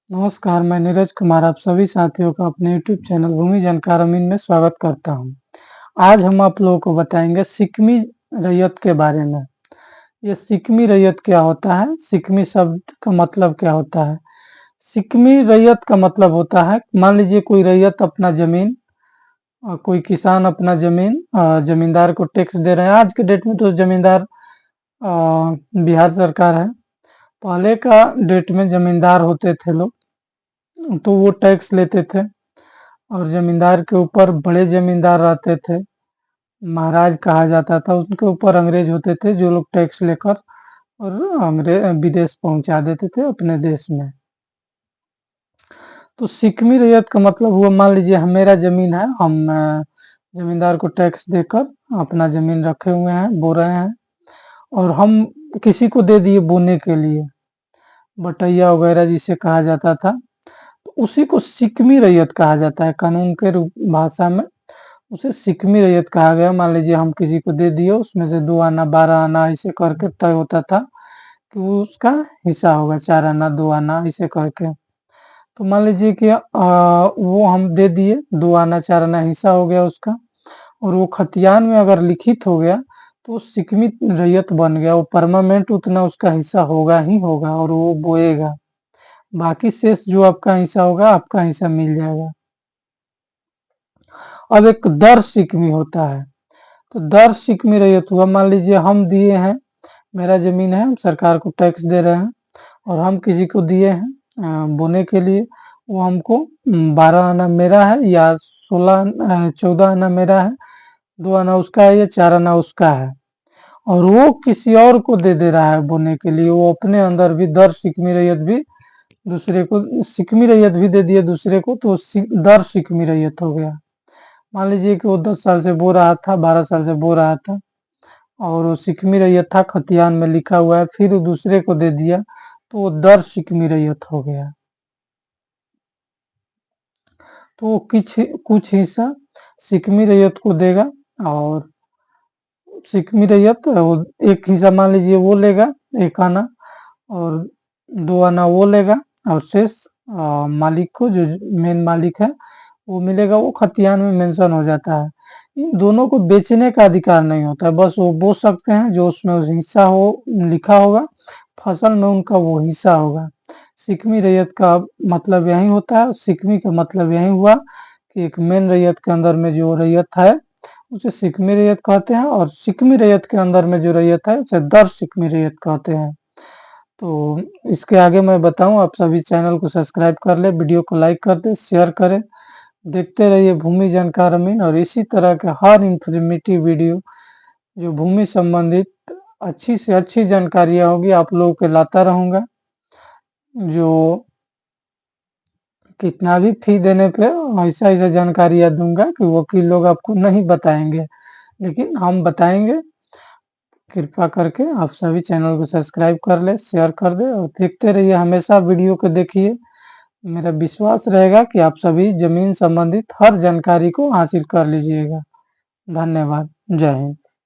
नमस्कार, मैं नीरज कुमार आप सभी साथियों का अपने यूट्यूब चैनल भूमि जानकार अमीन में स्वागत करता हूँ। आज हम आप लोगों को बताएँगे सिक्मी रैयत के बारे में। ये सिक्मी रैयत क्या होता है? सिक्मी शब्द का मतलब क्या होता है? सिक्मी रैयत का मतलब होता है, मान लीजिए कोई रैयत अपना ज़मीन कोई किसान अपना ज़मीन ज़मींदार को टैक्स दे रहे हैं। आज के डेट में तो ज़मींदार बिहार सरकार है। पहले का डेट में ज़मींदार होते थे लोग, तो वो टैक्स लेते थे। और ज़मींदार के ऊपर बड़े ज़मींदार रहते थे, महाराज कहा जाता था, उनके ऊपर अंग्रेज होते थे जो लोग टैक्स लेकर और विदेश पहुँचा देते थे अपने देश में। तो सिक्मी रैयत का मतलब हुआ, मान लीजिए मेरा ज़मीन है, हम ज़मींदार को टैक्स देकर अपना ज़मीन रखे हुए हैं, बो रहे हैं और हम किसी को दे दिए बोने के लिए, बटैया वगैरह जिसे कहा जाता था, तो उसी को सिक्मी रैयत कहा जाता है। कानून के रूप भाषा में उसे सिक्मी रैयत कहा गया। मान लीजिए हम किसी को दे दिए, उसमें से 2 आना 12 आना ऐसे करके तय होता था कि वो उसका हिस्सा होगा, 4 आना 2 आना ऐसे करके। तो मान लीजिए कि वो हम दे दिए, 2 आना 4 आना हिस्सा हो गया उसका और वो खतियान में अगर लिखित हो गया तो वो सिक्मी रैयत बन गया। वो परमानेंट उतना उसका हिस्सा होगा ही होगा और वो बोएगा। बाकी शेष जो आपका हिस्सा होगा, आपका हिस्सा मिल जाएगा। अब एक दर सिक्मी होता है, तो दर सिक्मी रैयत हुआ, मान लीजिए हम दिए हैं, मेरा ज़मीन है, हम सरकार को टैक्स दे रहे हैं और हम किसी को दिए हैं बोने के लिए, वो हमको 12 आना मेरा है या 14 आना मेरा है, 2 आना उसका है या 4 आना उसका है और वो किसी और को दे रहा है बोने के लिए। वो अपने अंदर भी दर सिक्मी रैयत भी दूसरे को सिक्मी रैयत भी दे दिया दूसरे को, तो दर सिक्मी रैयत हो गया। मान लीजिए कि वो 10 साल से बो रहा था, 12 साल से बो रहा था और वो सिक्मी रैयत था, खतियान में लिखा हुआ है, फिर वो दूसरे को दे दिया, तो वो दर सिक्मी रैयत हो गया। तो वो कुछ हिस्सा सिक्मी रैयत को देगा और सिक्मी रैयत वो एक हिस्सा मान लीजिए वो लेगा 1 आना और 2 आना वो लेगा और शेष मालिक को, जो मेन मालिक है, वो मिलेगा। वो खतियान में मेंशन हो जाता है। इन दोनों को बेचने का अधिकार नहीं होता है, बस वो बो सकते हैं, जो उसमें हिस्सा हो लिखा होगा, फसल में उनका वो हिस्सा होगा। सिक्मी रैयत का मतलब यही होता है। सिक्मी का मतलब यही हुआ कि एक मेन रैयत के अंदर में जो रैयत है उसे सिक्मी रैयत कहते हैं और सिक्मी रैयत के अंदर में जो रैयत है उसे दर सिक्मी रैयत कहते हैं। तो इसके आगे मैं बताऊं, आप सभी चैनल को सब्सक्राइब कर ले, वीडियो को लाइक कर दे, शेयर करें, देखते रहिए भूमि जानकार अमीन और इसी तरह के हर इन्फॉर्मेटिव वीडियो जो भूमि संबंधित अच्छी से अच्छी जानकारियां होगी आप लोगों के लाता रहूंगा। जो कितना भी फी देने पे ऐसा जानकारियां दूंगा कि वकील लोग आपको नहीं बताएंगे, लेकिन हम बताएंगे। कृपया करके आप सभी चैनल को सब्सक्राइब कर ले, शेयर कर दे और देखते रहिए, हमेशा वीडियो को देखिए। मेरा विश्वास रहेगा कि आप सभी जमीन संबंधित हर जानकारी को हासिल कर लीजिएगा। धन्यवाद। जय हिंद।